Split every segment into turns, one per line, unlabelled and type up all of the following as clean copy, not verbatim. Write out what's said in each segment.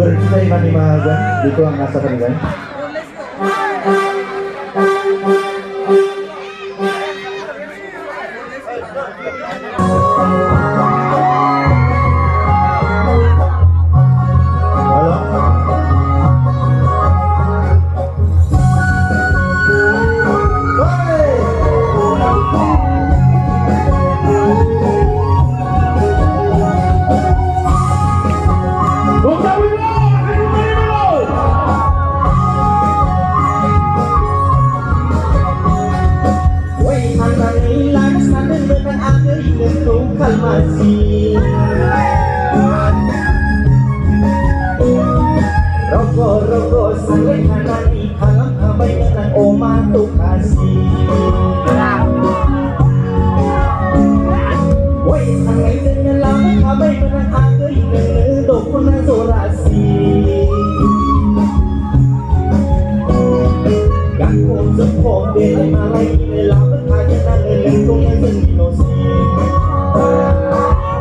birthday manimagan dito ang nasa kanila.
Kalmasi Rogo-rogo sangat kanani kalam kabay ng oma to kasi Way sangat dengan lama kabay ng agay ng doko na sorasi Gako sa pombe ay malay nilaban kaya na nilito ng sinosi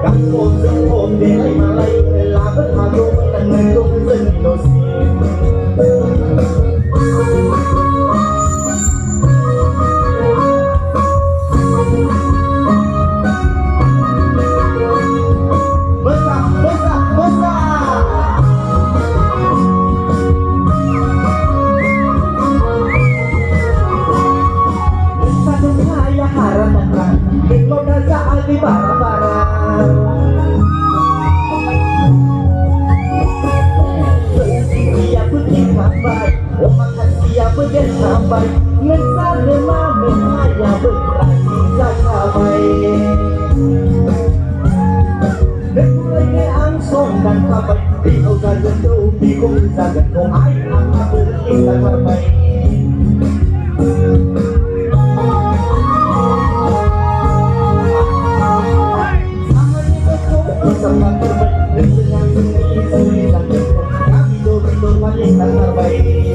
Gako sa pombe ay malay nilaban kaya na nilito ng sinosi di bara-bara Siya putih sampai Omakan siya putih sampai Ngesar demam memaya berani sakamai Ngekulai angsong dan kabai Di ogan gendu, di kumisa gendu Ay ang berkita kabai Sama terbaik dengan seni kami dor paling terbaik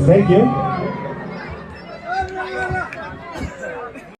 Thank you.